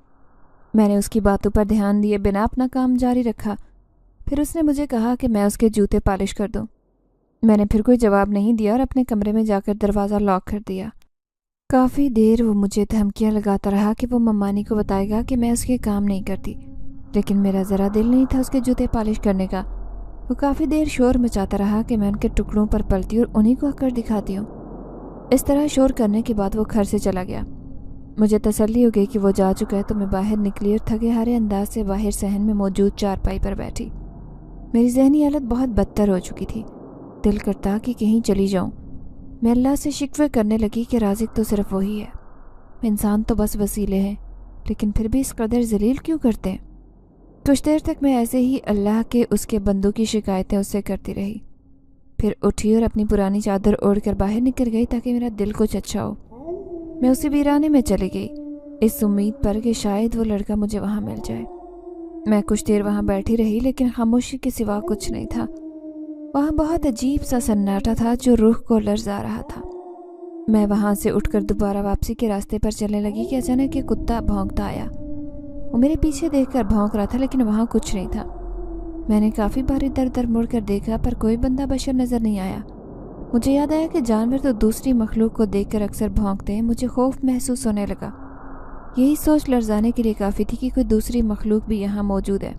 میں نے اس کی باتوں پر دھیان دیے بنا اپنا کام جاری رکھا۔ پھر اس نے مجھے کہا کہ میں اس کے جوتے پالش کر دوں۔ میں نے پھر کوئی جواب نہیں دیا اور اپنے کمرے میں جا کر دروازہ لاک کر دیا۔ کافی دیر وہ مجھے دھمکیاں لگاتا رہا کہ وہ ممانی کو بتائے گا کہ میں اس کے کام نہیں کرتی، لیکن میرا ذرا دل نہیں تھا اس کے جوتے پالش کرنے کا۔ وہ کافی دیر شور مچاتا رہا کہ میں ان کے ٹکڑوں پر پلتی اور انہیں کو اکڑ دکھاتی ہوں۔ اس طرح شور کرنے کے بعد وہ گھر سے چلا گیا۔ مجھے تسلی ہو گئی کہ وہ جا چکا ہے، تو میں باہر نکلی اور تھکے ہارے انداز سے باہر صحن میں موجود چارپائی پر بیٹھی۔ میری ذہنی حالت بہت بدتر ہو چکی تھی۔ دل کرتا کہ کہیں چلی جاؤں۔ میں اللہ سے شکوے کرنے لگی کہ رازق تو صرف وہی ہے، انسان تو بس وسیلے ہیں، لیکن پھر بھی اس قدر ذلیل کیوں کرتے ہیں۔ کچھ دیر تک میں ایسے ہی اللہ کے اس کے بندوں کی شکایتیں اس سے کرتی رہی، پھر اٹھی اور اپنی پرانی چادر اوڑھ کر باہر نکل گئی تاکہ میرا دل کچھ اچھا ہو۔ میں اسی ویرانے میں چلی گئی، اس امید پر کہ شاید وہ لڑکا مجھے وہاں مل جائے۔ میں کچھ دیر وہاں بیٹھی رہی، لیکن خاموشی کے سوا کچھ نہیں تھا۔ وہاں بہت عجیب سا سناٹا تھا جو روح کو لرزا رہا تھا۔ میں وہاں سے اٹھ کر دوبارہ واپسی کے راستے پر چلنے لگی کہ اچانک ایک کتا بھونکتا آیا۔ وہ میرے پیچھے دیکھ کر بھونک رہا تھا، لیکن وہاں کچھ نہیں تھا۔ میں نے کافی بار ادھر ادھر مڑ کر دیکھا، پر کوئی بندہ بشر نظر نہیں آیا۔ مجھے یاد آیا کہ جانور تو دوسری مخلوق کو دیکھ کر اکثر بھونکتے ہیں۔ مجھے خوف محسوس ہونے لگا۔ یہی سوچ لرزانے کے لیے کافی تھی کہ کوئی دوسری مخلوق بھی یہاں موجود ہے۔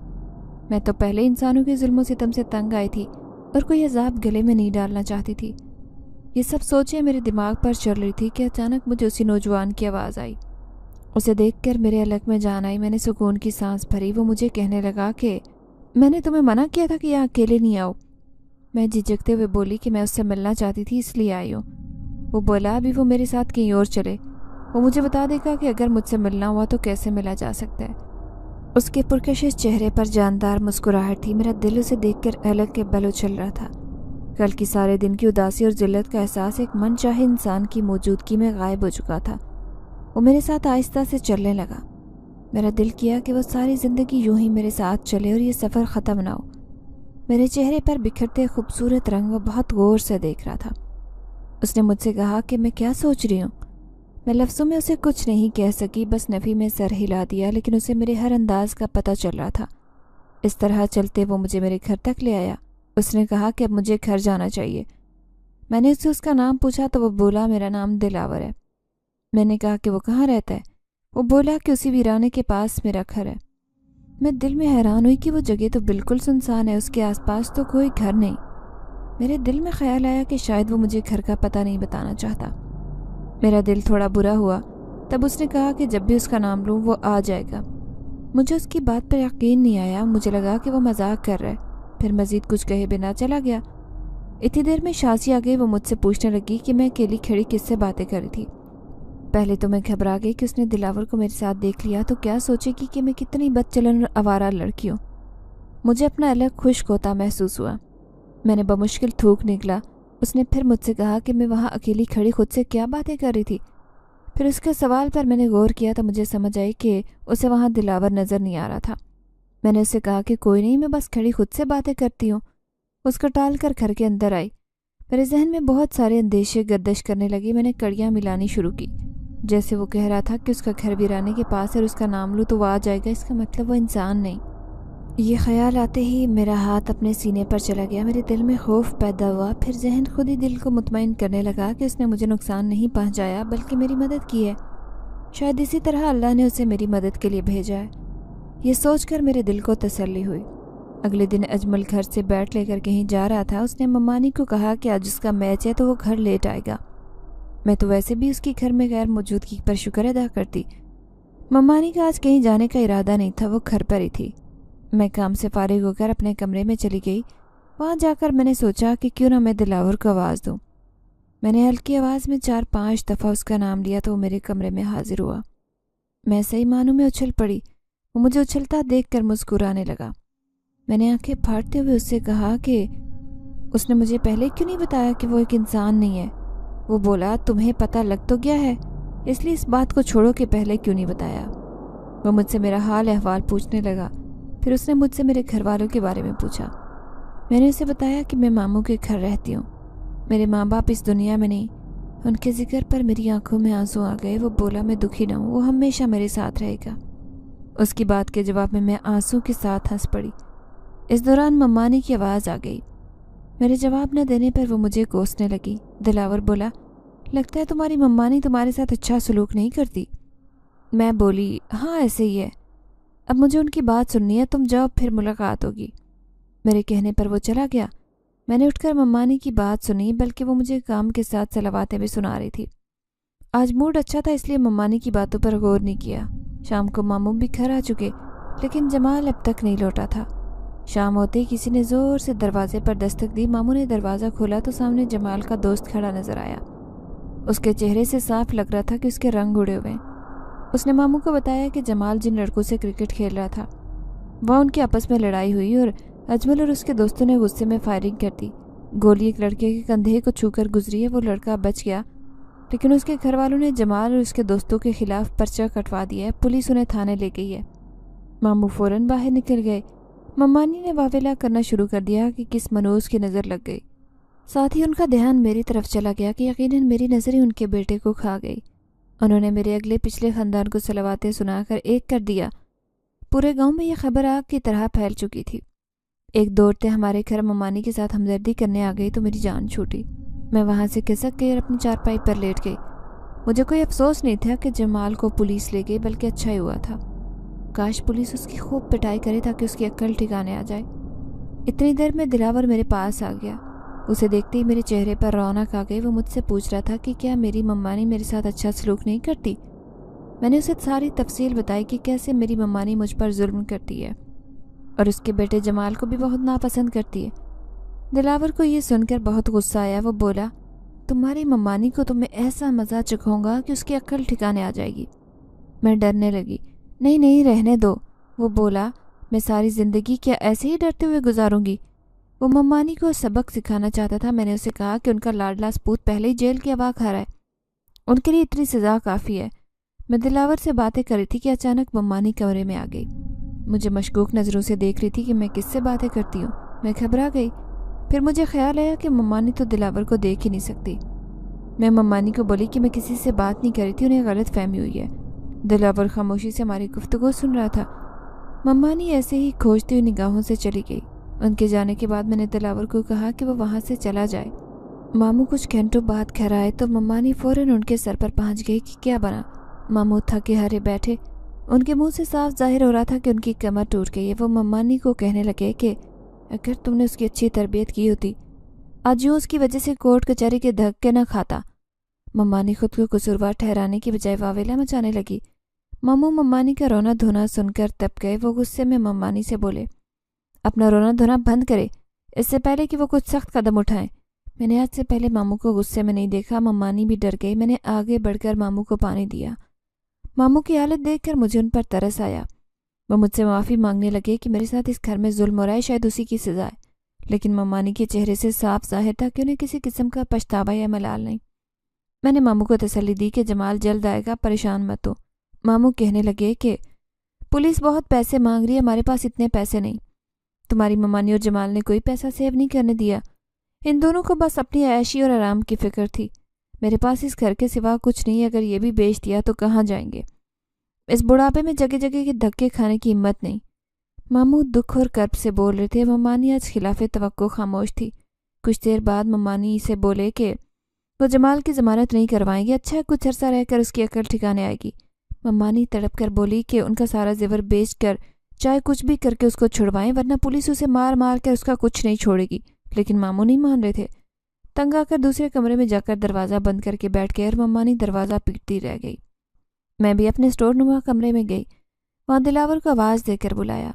میں تو پہلے انسانوں کے ظلم و ستم سے تنگ آئی تھی اور کوئی عذاب گلے میں نہیں ڈالنا چاہتی تھی۔ یہ سب سوچیں میرے دماغ پر چل رہی تھی کہ اچانک مجھے اسی نوجوان کی آواز آئی۔ اسے دیکھ کر میرے حلق میں جان آئی۔ میں نے سکون کی سانس بھری۔ وہ مجھے کہنے لگا کہ میں نے تمہیں منع کیا تھا کہ یہاں اکیلے نہیں آؤ۔ میں جھجکتے ہوئے بولی کہ میں اس سے ملنا چاہتی تھی، اس لیے آئی ہوں۔ وہ بولا ابھی وہ میرے ساتھ کہیں اور چلے، وہ مجھے بتا دے گا کہ اگر مجھ سے ملنا ہوا تو کیسے ملا جا سکتا ہے۔ اس کے پرکشش چہرے پر جاندار مسکراہٹ تھی۔ میرا دل اسے دیکھ کر حلق کے بل اچھل رہا تھا۔ کل کی سارے دن کی اداسی اور ذلت کا احساس ایک من چاہے انسان کی موجودگی میں غائب ہو چکا تھا۔ وہ میرے ساتھ آہستہ سے چلنے لگا۔ میرا دل کیا کہ وہ ساری زندگی یوں ہی میرے ساتھ چلے اور یہ سفر ختم نہ ہو۔ میرے چہرے پر بکھرتے خوبصورت رنگ وہ بہت غور سے دیکھ رہا تھا۔ اس نے مجھ سے کہا کہ میں کیا سوچ رہی ہوں۔ میں لفظوں میں اسے کچھ نہیں کہہ سکی، بس نفی میں سر ہلا دیا، لیکن اسے میرے ہر انداز کا پتہ چل رہا تھا۔ اس طرح چلتے وہ مجھے میرے گھر تک لے آیا۔ اس نے کہا کہ اب مجھے گھر جانا چاہیے۔ میں نے اس سے اس کا نام پوچھا تو وہ بولا میرا نام دلاور ہے۔ میں نے کہا کہ وہ کہاں رہتا ہے؟ وہ بولا کہ اسی ویرانے کے پاس میرا گھر ہے۔ میں دل میں حیران ہوئی کہ وہ جگہ تو بالکل سنسان ہے، اس کے آس پاس تو کوئی گھر نہیں۔ میرے دل میں خیال آیا کہ شاید وہ مجھے گھر کا پتہ نہیں بتانا چاہتا۔ میرا دل تھوڑا برا ہوا۔ تب اس نے کہا کہ جب بھی اس کا نام لوں وہ آ جائے گا۔ مجھے اس کی بات پر یقین نہیں آیا۔ مجھے لگا کہ وہ مذاق کر رہا ہے۔ پھر مزید کچھ کہے بنا چلا گیا۔ اتنی دیر میں شاسی آ گئی۔ وہ مجھ سے پوچھنے لگی کہ میں اکیلی کھڑی کس سے باتیں کر رہی تھی۔ پہلے تو میں گھبرا گئی کہ اس نے دلاور کو میرے ساتھ دیکھ لیا تو کیا سوچے گی کہ میں کتنی بد چلن اور آوارہ لڑکی ہوں۔ مجھے اپنا الگ خشک ہوتا محسوس ہوا۔ میں نے بمشکل تھوک نکلا۔ اس نے پھر مجھ سے کہا کہ میں وہاں اکیلی کھڑی خود سے کیا باتیں کر رہی تھی۔ پھر اس کے سوال پر میں نے غور کیا تو مجھے سمجھ آئی کہ اسے وہاں دلاور نظر نہیں آ رہا تھا۔ میں نے اس سے کہا کہ کوئی نہیں، میں بس کھڑی خود سے باتیں کرتی ہوں۔ اس کو ٹال کر گھر کے اندر آئی۔ میرے ذہن میں بہت سارے اندیشے گردش کرنے لگے۔ میں نے کڑیاں ملانی شروع کی، جیسے وہ کہہ رہا تھا کہ اس کا گھر ویرانے کے پاس ہے اور اس کا نام لوں تو وہ آ جائے گا، اس کا مطلب وہ انسان نہیں۔ یہ خیال آتے ہی میرا ہاتھ اپنے سینے پر چلا گیا۔ میرے دل میں خوف پیدا ہوا۔ پھر ذہن خود ہی دل کو مطمئن کرنے لگا کہ اس نے مجھے نقصان نہیں پہنچایا بلکہ میری مدد کی ہے۔ شاید اسی طرح اللہ نے اسے میری مدد کے لیے بھیجا ہے۔ یہ سوچ کر میرے دل کو تسلی ہوئی۔ اگلے دن اجمل گھر سے بیٹ لے کر کہیں جا رہا تھا۔ اس نے ممانی کو کہا کہ آج اس کا میچ ہے تو وہ گھر لیٹ آئے گا۔ میں تو ویسے بھی اس کی گھر میں غیر موجودگی پر شکر ادا کرتی۔ ممانی کا آج کہیں جانے کا ارادہ نہیں تھا، وہ گھر پر ہی تھی۔ میں کام سے فارغ ہو کر اپنے کمرے میں چلی گئی۔ وہاں جا کر میں نے سوچا کہ کیوں نہ میں دلاور کو آواز دوں۔ میں نے ہلکی آواز میں 4-5 دفعہ اس کا نام لیا تو وہ میرے کمرے میں حاضر ہوا۔ میں صحیح معنوں میں اچھل پڑی۔ وہ مجھے اچھلتا دیکھ کر مسکرانے لگا۔ میں نے آنکھیں پھاڑتے ہوئے اس سے کہا کہ اس نے مجھے پہلے کیوں نہیں بتایا کہ وہ ایک انسان نہیں ہے؟ وہ بولا تمہیں پتہ لگ تو گیا ہے، اس لیے اس بات کو چھوڑو کہ پہلے کیوں نہیں بتایا۔ وہ مجھ سے میرا حال احوال پوچھنے لگا، پھر اس نے مجھ سے میرے گھر والوں کے بارے میں پوچھا۔ میں نے اسے بتایا کہ میں ماموں کے گھر رہتی ہوں، میرے ماں باپ اس دنیا میں نہیں۔ ان کے ذکر پر میری آنکھوں میں آنسو آ گئے۔ وہ بولا میں دکھی نہ ہوں، وہ ہمیشہ میرے ساتھ رہے گا۔ اس کی بات کے جواب میں آنسو کے ساتھ ہنس پڑی۔ اس دوران ممانی کی آواز آ گئی۔ میرے جواب نہ دینے پر وہ مجھے کوسنے لگی۔ دلاور بولا لگتا ہے تمہاری ممانی تمہارے ساتھ اچھا سلوک نہیں کرتی۔ میں بولی ہاں ایسے ہی ہے، اب مجھے ان کی بات سننی ہے، تم جاؤ پھر ملاقات ہوگی۔ میرے کہنے پر وہ چلا گیا۔ میں نے اٹھ کر ممانی کی بات سنی، بلکہ وہ مجھے کام کے ساتھ سلواتیں بھی سنا رہی تھی۔ آج موڈ اچھا تھا اس لیے ممانی کی باتوں پر غور نہیں کیا۔ شام کو ماموں بھی گھر آ چکے، لیکن جمال اب تک نہیں لوٹا تھا۔ شام ہوتے ہی کسی نے زور سے دروازے پر دستک دی۔ ماموں نے دروازہ کھولا تو سامنے جمال کا دوست کھڑا نظر آیا۔ اس کے چہرے سے صاف لگ رہا تھا کہ اس کے رنگ اڑے ہوئے۔ اس نے ماموں کو بتایا کہ جمال جن لڑکوں سے کرکٹ کھیل رہا تھا وہاں ان کی آپس میں لڑائی ہوئی اور اجمل اور اس کے دوستوں نے غصے میں فائرنگ کر دی۔ گولی ایک لڑکے کے کندھے کو چھو کر گزری ہے، وہ لڑکا بچ گیا، لیکن اس کے گھر والوں نے جمال اور اس کے دوستوں کے خلاف پرچہ کٹوا دیا ہے، پولیس انہیں تھانے لے گئی ہے۔ ماموں فوراً باہر نکل گئے۔ ممانی نے واویلا کرنا شروع کر دیا کہ کس منوز کی نظر لگ گئی۔ ساتھ ہی ان کا دھیان میری طرف چلا گیا کہ یقیناً میری نظر ہی ان کے بیٹے کو کھا گئی۔ انہوں نے میرے اگلے پچھلے خاندان کو سلواتیں سنا کر ایک کر دیا۔ پورے گاؤں میں یہ خبر آگ کی طرح پھیل چکی تھی۔ ایک دوڑتے ہمارے گھر ممانی کے ساتھ ہمدردی کرنے آ گئی تو میری جان چھوٹی۔ میں وہاں سے کھسک گئی اور اپنی چارپائی پر لیٹ گئی۔ مجھے کوئی افسوس نہیں تھا کہ جمال کو پولیس لے گئی، بلکہ اچھا ہی ہوا تھا۔ کاش پولیس اس کی خوب پٹائی کرے تاکہ اس کی عقل ٹھکانے آ جائے۔ اتنی دیر میں دلاور میرے پاس آ گیا۔ اسے دیکھتے ہی میرے چہرے پر رونق آ گئی۔ وہ مجھ سے پوچھ رہا تھا کہ کیا میری ممانی میرے ساتھ اچھا سلوک نہیں کرتی۔ میں نے اسے ساری تفصیل بتائی کہ کیسے میری ممانی مجھ پر ظلم کرتی ہے اور اس کے بیٹے جمال کو بھی بہت ناپسند کرتی ہے۔ دلاور کو یہ سن کر بہت غصہ آیا۔ وہ بولا تمہاری ممانی کو تمہیں ایسا مزہ چکھاؤں گا کہ اس کی عقل ٹھکانے آ جائے گی۔ میں ڈرنے لگی۔ نہیں نہیں رہنے دو۔ وہ بولا میں ساری زندگی کیا ایسے ہی ڈرتے ہوئے گزاروں گی؟ وہ ممانی کو سبق سکھانا چاہتا تھا۔ میں نے اسے کہا کہ ان کا لاڈلا سپوت پہلے ہی جیل کی ہوا کھا رہا ہے، ان کے لیے اتنی سزا کافی ہے۔ میں دلاور سے باتیں کر رہی تھی کہ اچانک ممانی کمرے میں آ گئی۔ مجھے مشکوک نظروں سے دیکھ رہی تھی کہ میں کس سے باتیں کرتی ہوں۔ میں گھبرا گئی۔ پھر مجھے خیال آیا کہ ممانی تو دلاور کو دیکھ ہی نہیں سکتی۔ میں ممانی کو بولی کہ میں کسی سے بات نہیں کر رہی تھی، انہیں غلط فہمی ہوئی ہے۔ دلاور خاموشی سے ہماری گفتگو سن رہا تھا۔ ممانی ایسے ہی کھوجتی ہوئی نگاہوں سے چلی گئی۔ ان کے جانے کے بعد میں نے دلاور کو کہا کہ وہ وہاں سے چلا جائے۔ ماموں کچھ گھنٹوں بعد گھر آئے تو ممانی فوراً ان کے سر پر پہنچ گئی کہ کیا بنا۔ ماموں تھکے ہارے بیٹھے، ان کے منہ سے صاف ظاہر ہو رہا تھا کہ ان کی کمر ٹوٹ گئی ہے۔ وہ ممانی کو کہنے لگے کہ اگر تم نے اس کی اچھی تربیت کی ہوتی آج یوں اس کی وجہ سے کورٹ کچہری کے دھکے نہ کھاتا۔ ممانی خود کو قصوروار ٹھہرانے کی بجائے واویلا مچانے لگی۔ ماموں ممانی کا رونا دھونا سن کر تپ گئے۔ وہ غصے میں ممانی سے بولے اپنا رونا دھونا بند کرے اس سے پہلے کہ وہ کچھ سخت قدم اٹھائیں۔ میں نے آج سے پہلے ماموں کو غصے میں نہیں دیکھا۔ ممانی بھی ڈر گئی۔ میں نے آگے بڑھ کر ماموں کو پانی دیا۔ ماموں کی حالت دیکھ کر مجھے ان پر ترس آیا۔ وہ مجھ سے معافی مانگنے لگے کہ میرے ساتھ اس گھر میں ظلم ہو رہا ہے، شاید اسی کی سزا ہے، لیکن ممانی کے چہرے سے صاف ظاہر تھا کہ انہیں کسی قسم کا پچھتاوا یا ملال نہیں۔ میں نے ماموں کو تسلی دی کہ جمال جلد آئے گا، پریشان مت ہو۔ ماموں کہنے لگے کہ پولیس بہت پیسے مانگ رہی ہے، ہمارے پاس اتنے پیسے نہیں۔ تمہاری ممانی اور جمال نے کوئی پیسہ سیو نہیں کرنے دیا، ان دونوں کو بس اپنی عیشی اور آرام کی فکر تھی۔ میرے پاس اس گھر کے سوا کچھ نہیں، اگر یہ بھی بیچ دیا تو کہاں جائیں گے؟ اس بڑھاپے میں جگہ جگہ کے دھکے کھانے کی ہمت نہیں۔ ماموں دکھ اور کرب سے بول رہے تھے۔ ممانی آج خلاف توقع خاموش تھی۔ کچھ دیر بعد ممانی سے بولے کہ وہ جمال کی ضمانت نہیں کروائیں گے، اچھا ہے کچھ عرصہ رہ کر اس کی عقل ٹھکانے آئے گی۔ ممانی تڑپ کر بولی کہ ان کا سارا زیور بیچ کر چاہے کچھ بھی کر کے اس کو چھڑوائیں، ورنہ پولیس اسے مار مار کر اس کا کچھ نہیں چھوڑے گی، لیکن ماموں نہیں مان رہے تھے۔ تنگ آ کر دوسرے کمرے میں جا کر دروازہ بند کر کے بیٹھ گئے اور ممانی دروازہ پیٹتی رہ گئی۔ میں بھی اپنے اسٹور نما کمرے میں گئی، وہاں دلاور کو آواز دے کر بلایا۔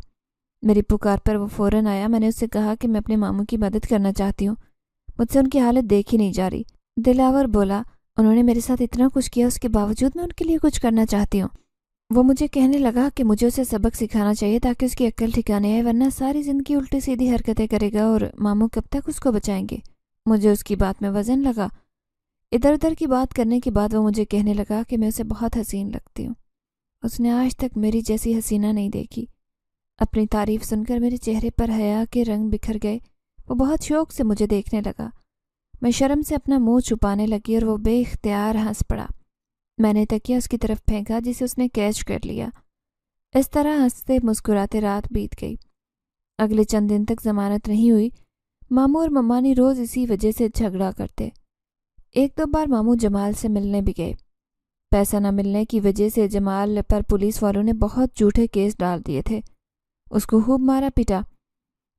میری پکار پر وہ فوراً آیا۔ میں نے اس سے کہا کہ میں اپنے ماموں کی مدد کرنا چاہتی ہوں، مجھ سے ان کی حالت دیکھی نہیں جا رہی۔ دلاور بولا انہوں نے میرے ساتھ اتنا کچھ کیا، اس کے باوجود میں ان کے لیے کچھ کرنا چاہتی ہوں۔ وہ مجھے کہنے لگا کہ مجھے اسے سبق سکھانا چاہیے تاکہ اس کی عقل ٹھکانے آئے، ورنہ ساری زندگی الٹی سیدھی حرکتیں کرے گا اور ماموں کب تک اس کو بچائیں گے۔ مجھے اس کی بات میں وزن لگا۔ ادھر ادھر کی بات کرنے کے بعد وہ مجھے کہنے لگا کہ میں اسے بہت حسین لگتی ہوں۔ اس نے آج تک میری جیسی حسینہ نہیں دیکھی۔ اپنی تعریف سن کر میرے چہرے پر حیا کے رنگ بکھر گئے۔ وہ بہت شوق سے مجھے دیکھنے لگا۔ میں شرم سے اپنا منہ چھپانے لگی اور وہ بے اختیار ہنس پڑا۔ میں نے تکیہ اس کی طرف پھینکا جسے اس نے کیچ کر لیا۔ اس طرح ہنستے مسکراتے رات بیت گئی۔ اگلے چند دن تک ضمانت نہیں ہوئی۔ ماموں اور ممانی روز اسی وجہ سے جھگڑا کرتے۔ ایک دو بار ماموں جمال سے ملنے بھی گئے۔ پیسہ نہ ملنے کی وجہ سے جمال پر پولیس والوں نے بہت جھوٹے کیس ڈال دیے تھے۔ اس کو خوب مارا پیٹا۔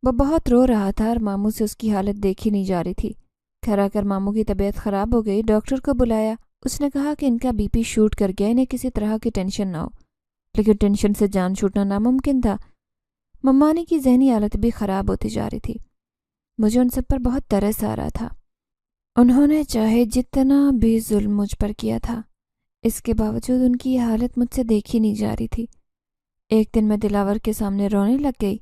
وہ بہت رو رہا تھا اور ماموں سے اس کی حالت دیکھی نہیں جا رہی تھی۔ گھر آ کر ماموں کی طبیعت خراب ہو گئی۔ ڈاکٹر کو بلایا۔ اس نے کہا کہ ان کا بی پی شوٹ کر گیا، انہیں کسی طرح کی ٹینشن نہ ہو، لیکن ٹینشن سے جان چھوٹنا ناممکن تھا۔ ممانی کی ذہنی حالت بھی خراب ہوتی جا رہی تھی۔ مجھے ان سب پر بہت ترس آ رہا تھا۔ انہوں نے چاہے جتنا بھی ظلم مجھ پر کیا تھا، اس کے باوجود ان کی یہ حالت مجھ سے دیکھی نہیں جا رہی تھی۔ ایک دن میں دلاور کے سامنے رونے لگ گئی۔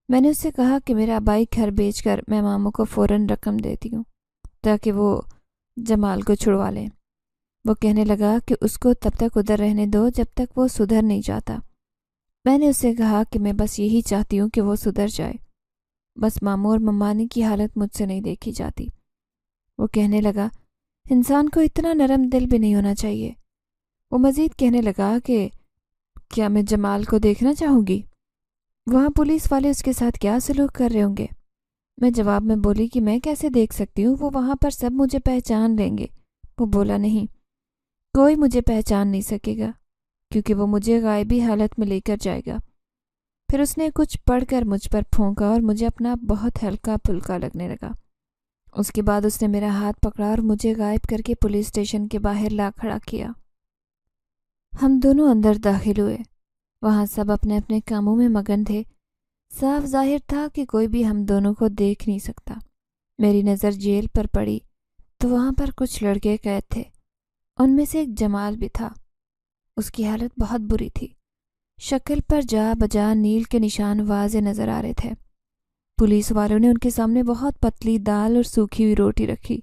میں نے اس سے کہا کہ میرا آبائی گھر بیچ کر میں ماموں کو فوراً رقم دیتی ہوں تاکہ وہ جمال کو چھڑوا لیں۔ وہ کہنے لگا کہ اس کو تب تک ادھر رہنے دو جب تک وہ سدھر نہیں جاتا۔ میں نے اس سے کہا کہ میں بس یہی چاہتی ہوں کہ وہ سدھر جائے، بس ماموں اور ممانی کی حالت مجھ سے نہیں دیکھی جاتی۔ وہ کہنے لگا انسان کو اتنا نرم دل بھی نہیں ہونا چاہیے۔ وہ مزید کہنے لگا کہ کیا میں جمال کو دیکھنا چاہوں گی؟ وہاں پولیس والے اس کے ساتھ کیا سلوک کر رہے ہوں گے؟ میں جواب میں بولی کہ میں کیسے دیکھ سکتی ہوں، وہ وہاں پر سب مجھے پہچان لیں گے۔ وہ بولا نہیں، کوئی مجھے پہچان نہیں سکے گا کیونکہ وہ مجھے غائبی حالت میں لے کر جائے گا۔ پھر اس نے کچھ پڑھ کر مجھ پر پھونکا اور مجھے اپنا بہت ہلکا پھلکا لگنے لگا۔ اس کے بعد اس نے میرا ہاتھ پکڑا اور مجھے غائب کر کے پولیس اسٹیشن کے باہر لا کھڑا کیا۔ ہم دونوں اندر داخل ہوئے۔ وہاں سب اپنے اپنے کاموں میں مگن تھے۔ صاف ظاہر تھا کہ کوئی بھی ہم دونوں کو دیکھ نہیں سکتا۔ میری نظر جیل پر پڑی تو وہاں پر کچھ لڑکے قید تھے۔ ان میں سے ایک جمال بھی تھا۔ اس کی حالت بہت بری تھی۔ شکل پر جا بجا نیل کے نشان واضح نظر آ رہے تھے۔ پولیس والوں نے ان کے سامنے بہت پتلی دال اور سوکھی ہوئی روٹی رکھی،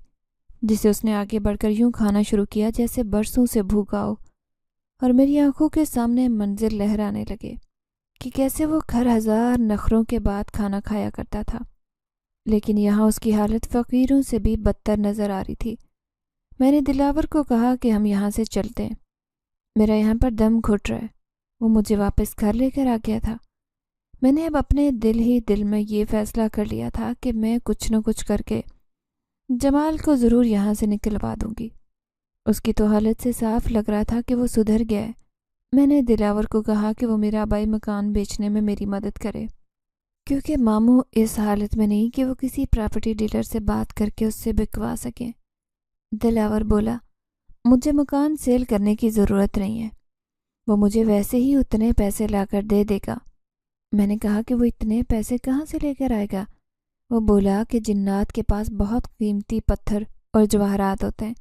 جسے اس نے آگے بڑھ کر یوں کھانا شروع کیا جیسے برسوں سے بھوکا ہو، اور میری آنکھوں کے سامنے منظر لہرانے لگے کہ کیسے وہ گھر ہزار نخروں کے بعد کھانا کھایا کرتا تھا، لیکن یہاں اس کی حالت فقیروں سے بھی بدتر نظر آ رہی تھی۔ میں نے دلاور کو کہا کہ ہم یہاں سے چلتے ہیں، میرا یہاں پر دم گھٹ رہا ہے۔ وہ مجھے واپس گھر لے کر آ گیا تھا۔ میں نے اب اپنے دل ہی دل میں یہ فیصلہ کر لیا تھا کہ میں کچھ نہ کچھ کر کے جمال کو ضرور یہاں سے نکلوا دوں گی۔ اس کی تو حالت سے صاف لگ رہا تھا کہ وہ سدھر گیا ہے۔ میں نے دلاور کو کہا کہ وہ میرا آبائی مکان بیچنے میں میری مدد کرے، کیونکہ ماموں اس حالت میں نہیں کہ وہ کسی پراپرٹی ڈیلر سے بات کر کے اس سے بکوا سکیں۔ دلاور بولا مجھے مکان سیل کرنے کی ضرورت نہیں ہے، وہ مجھے ویسے ہی اتنے پیسے لا کر دے دے گا۔ میں نے کہا کہ وہ اتنے پیسے کہاں سے لے کر آئے گا؟ وہ بولا کہ جنات کے پاس بہت قیمتی پتھر اور جواہرات ہوتے ہیں،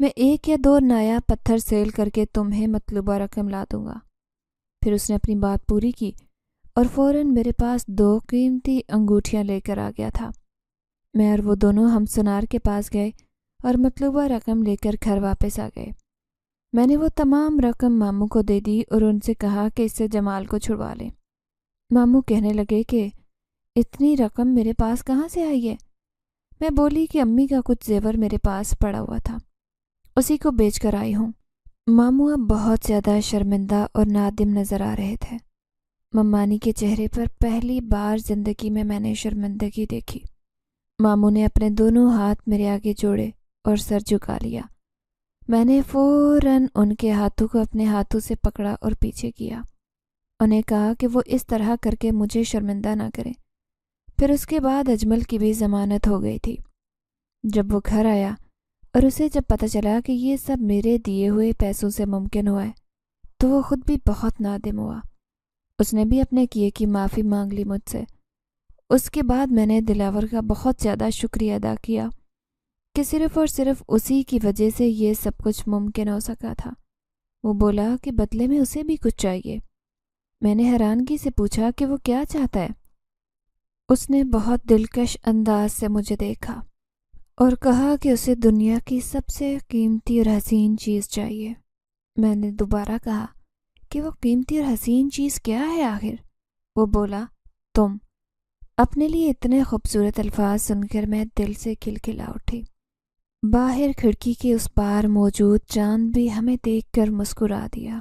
میں 1 یا 2 نایاب پتھر سیل کر کے تمہیں مطلوبہ رقم لا دوں گا۔ پھر اس نے اپنی بات پوری کی اور فوراً میرے پاس 2 قیمتی انگوٹھیاں لے کر آ گیا تھا۔ میں اور وہ دونوں ہم سنار کے پاس گئے اور مطلوبہ رقم لے کر گھر واپس آ گئے۔ میں نے وہ تمام رقم ماموں کو دے دی اور ان سے کہا کہ اس سے جمال کو چھڑوا لیں۔ ماموں کہنے لگے کہ اتنی رقم میرے پاس کہاں سے آئی ہے؟ میں بولی کہ امی کا کچھ زیور میرے پاس پڑا ہوا تھا، اسی کو بیچ کر آئی ہوں۔ ماموں اب بہت زیادہ شرمندہ اور نادم نظر آ رہے تھے۔ ممانی کے چہرے پر پہلی بار زندگی میں نے شرمندگی دیکھی۔ ماموں نے اپنے دونوں ہاتھ میرے آگے جوڑے اور سر جھکا لیا۔ میں نے فوراً ان کے ہاتھوں کو اپنے ہاتھوں سے پکڑا اور پیچھے کیا۔ انہیں کہا کہ وہ اس طرح کر کے مجھے شرمندہ نہ کریں۔ پھر اس کے بعد اجمل کی بھی ضمانت ہو گئی تھی۔ جب وہ گھر آیا اور اسے جب پتہ چلا کہ یہ سب میرے دیے ہوئے پیسوں سے ممکن ہوا ہے تو وہ خود بھی بہت نادم ہوا۔ اس نے بھی اپنے کیے کی معافی مانگ لی مجھ سے۔ اس کے بعد میں نے دلاور کا بہت زیادہ شکریہ ادا کیا کہ صرف اور صرف اسی کی وجہ سے یہ سب کچھ ممکن ہو سکا تھا۔ وہ بولا کہ بدلے میں اسے بھی کچھ چاہیے۔ میں نے حیرانگی سے پوچھا کہ وہ کیا چاہتا ہے۔ اس نے بہت دلکش انداز سے مجھے دیکھا اور کہا کہ اسے دنیا کی سب سے قیمتی اور حسین چیز چاہیے۔ میں نے دوبارہ کہا کہ وہ قیمتی اور حسین چیز کیا ہے آخر؟ وہ بولا تم۔ اپنے لیے اتنے خوبصورت الفاظ سن کر میں دل سے کھلکھلا اٹھی۔ باہر کھڑکی کے اس پار موجود چاند بھی ہمیں دیکھ کر مسکرا دیا۔